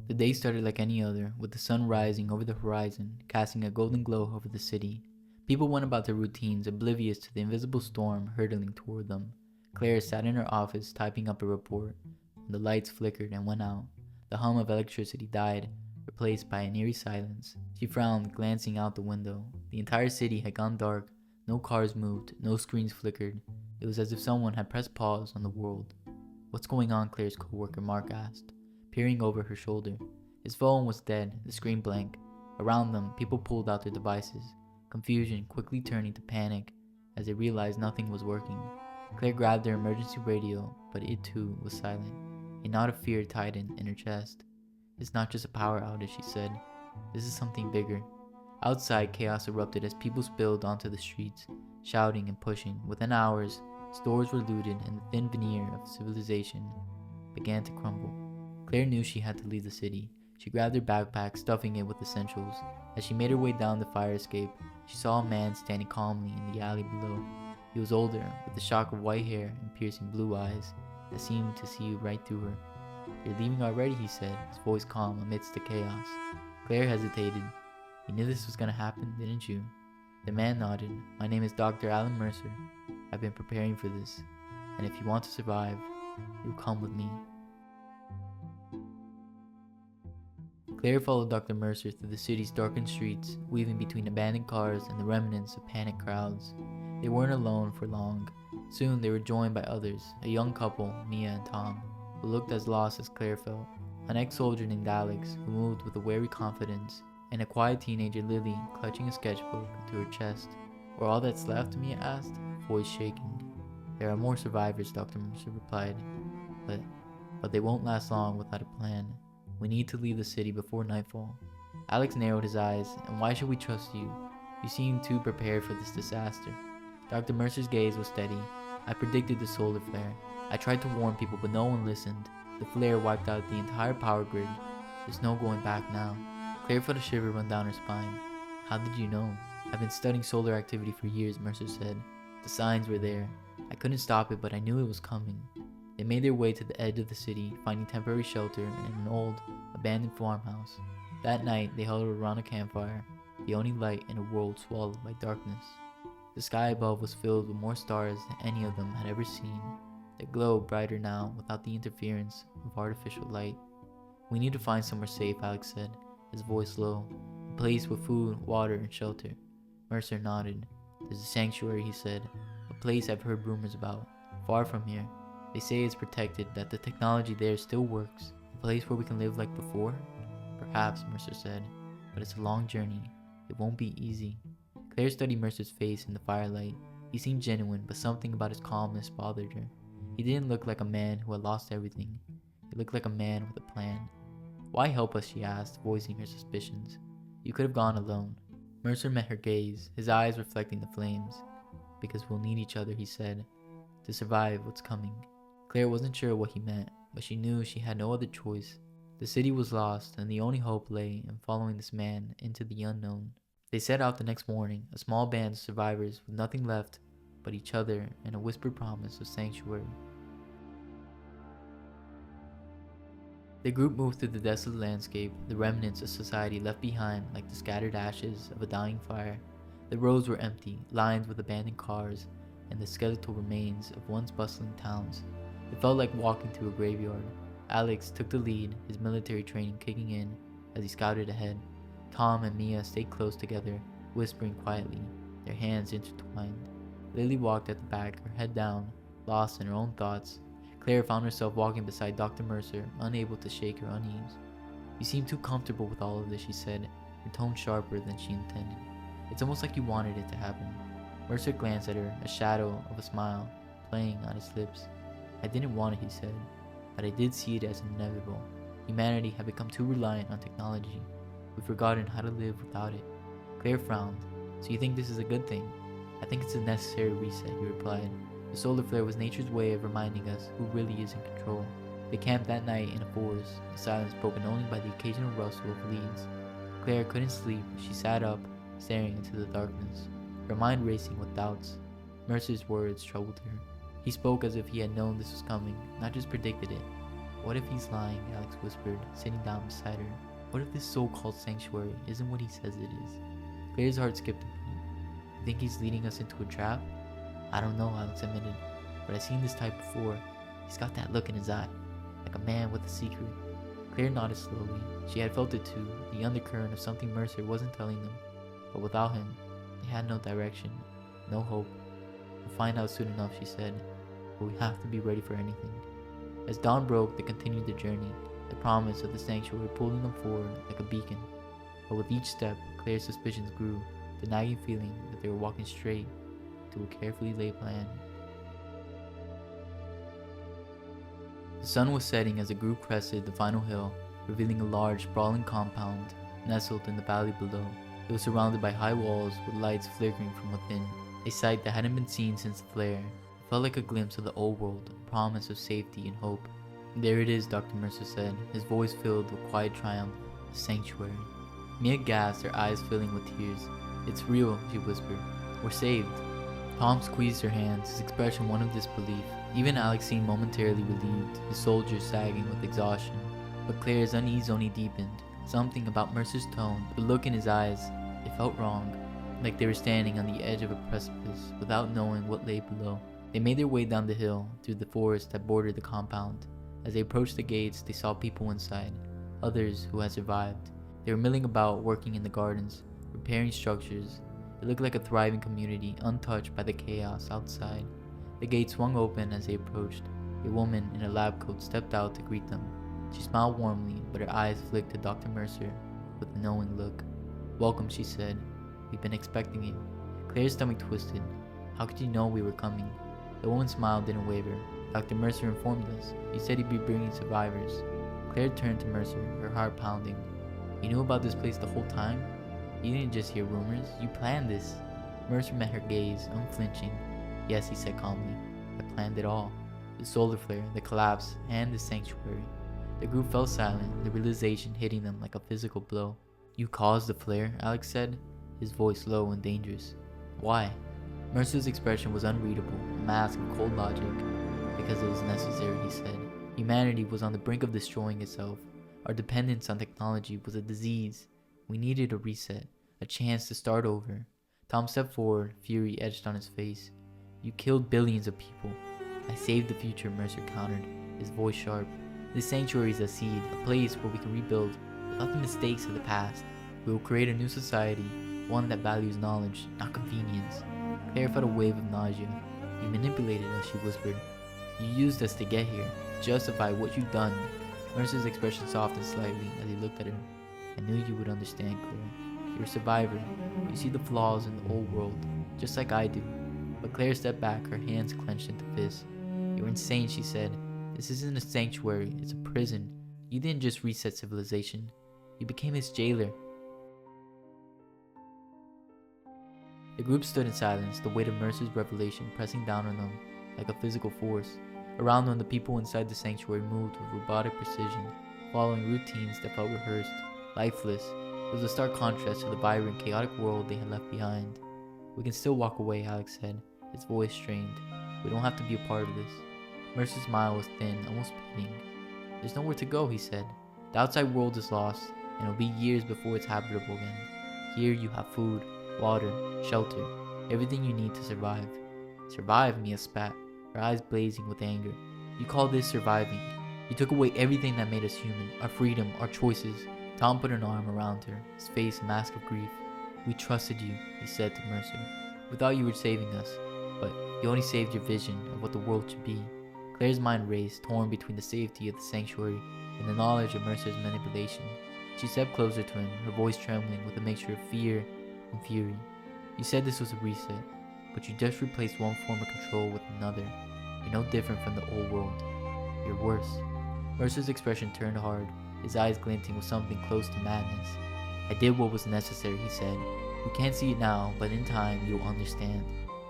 The day started like any other, with the sun rising over the horizon, casting a golden glow over the city. People went about their routines, oblivious to the invisible storm hurtling toward them. Claire sat in her office typing up a report. When the lights flickered and went out, the hum of electricity died, replaced by an eerie silence. She frowned, glancing out the window. The entire city had gone dark. No cars moved, no screens flickered. It was as if someone had pressed pause on the world. "What's going on?" Claire's coworker Mark asked, peering over her shoulder. His phone was dead, the screen blank. Around them, people pulled out their devices, confusion quickly turning to panic as they realized nothing was working. Claire grabbed her emergency radio, but it too was silent. A knot of fear tightened in her chest. "It's not just a power outage," she said. "This is something bigger." Outside, chaos erupted as people spilled onto the streets, shouting and pushing. Within hours, stores were looted and the thin veneer of civilization began to crumble. Claire knew she had to leave the city. She grabbed her backpack, stuffing it with essentials. As she made her way down the fire escape, she saw a man standing calmly in the alley below. He was older, with a shock of white hair and piercing blue eyes that seemed to see right through her. "You're leaving already," he said, his voice calm amidst the chaos. Claire hesitated. "You knew this was going to happen, didn't you?" The man nodded. "My name is Dr. Alan Mercer. I've been preparing for this, and if you want to survive, you'll come with me." Claire followed Dr. Mercer through the city's darkened streets, weaving between abandoned cars and the remnants of panicked crowds. They weren't alone for long. Soon they were joined by others, a young couple, Mia and Tom, who looked as lost as Claire felt, an ex-soldier named Alex, who moved with a wary confidence, and a quiet teenager, Lily, clutching a sketchbook to her chest. "We're all that's left?" Mia asked, voice shaking. "There are more survivors," Dr. Mercer replied, but they won't last long without a plan. We need to leave the city before nightfall." Alex narrowed his eyes. "And why should we trust you? You seem too prepared for this disaster." Dr. Mercer's gaze was steady. "I predicted the solar flare. I tried to warn people, but no one listened. The flare wiped out the entire power grid. There's no going back now." Claire felt a shiver run down her spine. "How did you know?" "I've been studying solar activity for years," Mercer said. "The signs were there. I couldn't stop it, but I knew it was coming." They made their way to the edge of the city, finding temporary shelter in an old, abandoned farmhouse. That night, they huddled around a campfire, the only light in a world swallowed by darkness. The sky above was filled with more stars than any of them had ever seen. They glowed brighter now, without the interference of artificial light. "We need to find somewhere safe," Alex said, his voice low. "A place with food, water, and shelter." Mercer nodded. "There's a sanctuary," he said. "A place I've heard rumors about, far from here. They say it's protected, that the technology there still works. A place where we can live like before?" "Perhaps," Mercer said, "but it's a long journey. It won't be easy." Claire studied Mercer's face in the firelight. He seemed genuine, but something about his calmness bothered her. He didn't look like a man who had lost everything. He looked like a man with a plan. "Why help us?" she asked, voicing her suspicions. "You could have gone alone." Mercer met her gaze, his eyes reflecting the flames. "Because we'll need each other," he said, "to survive what's coming." Claire wasn't sure what he meant, but she knew she had no other choice. The city was lost, and the only hope lay in following this man into the unknown. They set out the next morning, a small band of survivors with nothing left but each other and a whispered promise of sanctuary. The group moved through the desolate landscape, the remnants of society left behind like the scattered ashes of a dying fire. The roads were empty, lined with abandoned cars and the skeletal remains of once bustling towns. It felt like walking through a graveyard. Alex took the lead, his military training kicking in as he scouted ahead. Tom and Mia stayed close together, whispering quietly, their hands intertwined. Lily walked at the back, her head down, lost in her own thoughts. Claire found herself walking beside Dr. Mercer, unable to shake her unease. "You seem too comfortable with all of this," she said, her tone sharper than she intended. "It's almost like you wanted it to happen." Mercer glanced at her, a shadow of a smile playing on his lips. "I didn't want it," he said, "but I did see it as inevitable. Humanity had become too reliant on technology. We've forgotten how to live without it." Claire frowned. "So you think this is a good thing?" "I think it's a necessary reset," he replied. "The solar flare was nature's way of reminding us who really is in control." They camped that night in a forest, a silence broken only by the occasional rustle of leaves. Claire couldn't sleep. She sat up, staring into the darkness, her mind racing with doubts. Mercer's words troubled her. He spoke as if he had known this was coming, not just predicted it. What if he's lying? Alex whispered, sitting down beside her. What if this so-called sanctuary isn't what he says it is? Claire's heart skipped a beat. You think he's leading us into a trap? I don't know, Alex admitted, but I've seen this type before. He's got that look in his eye, like a man with a secret. Claire nodded slowly. She had felt it too, the undercurrent of something Mercer wasn't telling them. But without him, they had no direction, no hope. We'll find out soon enough, she said, but we have to be ready for anything. As dawn broke, they continued their journey, the promise of the sanctuary pulling them forward like a beacon. But with each step, Claire's suspicions grew, the nagging feeling that they were walking straight to a carefully laid plan. The sun was setting as the group crested the final hill, revealing a large, sprawling compound nestled in the valley below. It was surrounded by high walls with lights flickering from within, a sight that hadn't been seen since the flare. It felt like a glimpse of the old world, a promise of safety and hope. There it is, Dr. Mercer said, his voice filled with quiet triumph. The sanctuary. Mia gasped, her eyes filling with tears. It's real, she whispered. We're saved. Tom squeezed her hands, his expression one of disbelief. Even Alex seemed momentarily relieved, his shoulders sagging with exhaustion. But Claire's unease only deepened. Something about Mercer's tone, the look in his eyes, it felt wrong, like they were standing on the edge of a precipice without knowing what lay below. They made their way down the hill, through the forest that bordered the compound. As they approached the gates, they saw people inside, others who had survived. They were milling about, working in the gardens, repairing structures. It looked like a thriving community, untouched by the chaos outside. The gate swung open as they approached. A woman in a lab coat stepped out to greet them. She smiled warmly, but her eyes flicked to Dr. Mercer with a knowing look. Welcome, she said. We've been expecting you. Claire's stomach twisted. How could you know we were coming? The woman's smile didn't waver. Dr. Mercer informed us. He said he'd be bringing survivors. Claire turned to Mercer, her heart pounding. You knew about this place the whole time? You didn't just hear rumors. You planned this. Mercer met her gaze, unflinching. Yes, he said calmly. I planned it all. The solar flare, the collapse, and the sanctuary. The group fell silent, the realization hitting them like a physical blow. You caused the flare, Alex said, his voice low and dangerous. Why? Mercer's expression was unreadable, a mask of cold logic. Because it was necessary, he said. Humanity was on the brink of destroying itself. Our dependence on technology was a disease. We needed a reset, a chance to start over. Tom stepped forward, fury etched on his face. You killed billions of people. I saved the future, Mercer countered, his voice sharp. This sanctuary is a seed, a place where we can rebuild without the mistakes of the past. We will create a new society, one that values knowledge, not convenience. Claire felt a wave of nausea. You manipulated us, she whispered. You used us to get here, to justify what you've done. Mercer's expression softened slightly as he looked at her. I knew you would understand, Claire. You're a survivor. You see the flaws in the old world, just like I do. But Claire stepped back, her hands clenched into fists. You're insane, she said. This isn't a sanctuary, it's a prison. You didn't just reset civilization. You became its jailer. The group stood in silence, the weight of Mercer's revelation pressing down on them like a physical force. Around them, the people inside the sanctuary moved with robotic precision, following routines that felt rehearsed, lifeless. It was a stark contrast to the vibrant, chaotic world they had left behind. We can still walk away, Alex said, his voice strained. We don't have to be a part of this. Mercer's smile was thin, almost pitying. There's nowhere to go, he said. The outside world is lost, and it'll be years before it's habitable again. Here you have food, water, shelter, everything you need to survive. Survive, Mia spat, her eyes blazing with anger. You call this surviving? You took away everything that made us human, our freedom, our choices. Tom put an arm around her, his face a mask of grief. We trusted you, he said to Mercer. We thought you were saving us, but you only saved your vision of what the world should be. Claire's mind raced, torn between the safety of the sanctuary and the knowledge of Mercer's manipulation. She stepped closer to him, her voice trembling with a mixture of fear and fury. You said this was a reset, but you just replaced one form of control with another. You're no different from the old world. You're worse. Mercer's expression turned hard, his eyes glinting with something close to madness. I did what was necessary, he said. You can't see it now, but in time you'll understand.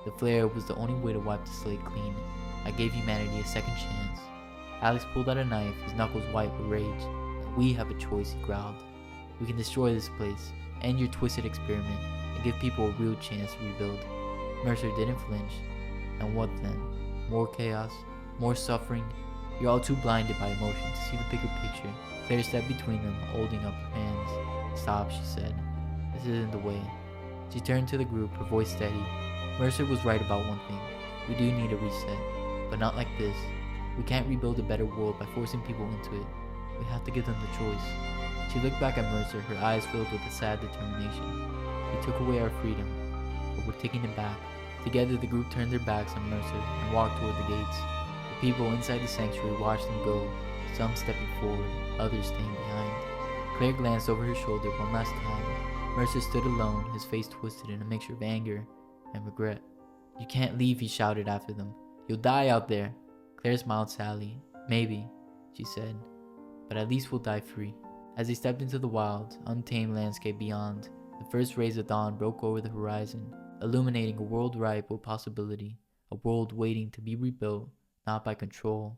The flare was the only way to wipe the slate clean. I gave humanity a second chance. Alex pulled out a knife, his knuckles white with rage. We have a choice, he growled. We can destroy this place, end your twisted experiment, and give people a real chance to rebuild. Mercer didn't flinch. And what then? More chaos? More suffering? You're all too blinded by emotion to see the bigger picture. Claire stepped between them, holding up her hands. Stop, she said. This isn't the way. She turned to the group, her voice steady. Mercer was right about one thing. We do need a reset, but not like this. We can't rebuild a better world by forcing people into it. We have to give them the choice. She looked back at Mercer, her eyes filled with a sad determination. We took away our freedom, but we're taking it back. Together, the group turned their backs on Mercer and walked toward the gates. The people inside the sanctuary watched them go, some stepping forward, others staying behind. Claire glanced over her shoulder one last time. Mercer stood alone, his face twisted in a mixture of anger and regret. You can't leave, he shouted after them. You'll die out there. Claire smiled sadly. Maybe, she said, but at least we'll die free. As they stepped into the wild, untamed landscape beyond, the first rays of dawn broke over the horizon, illuminating a world ripe with possibility, a world waiting to be rebuilt, not by control,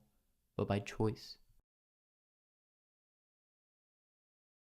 but by choice.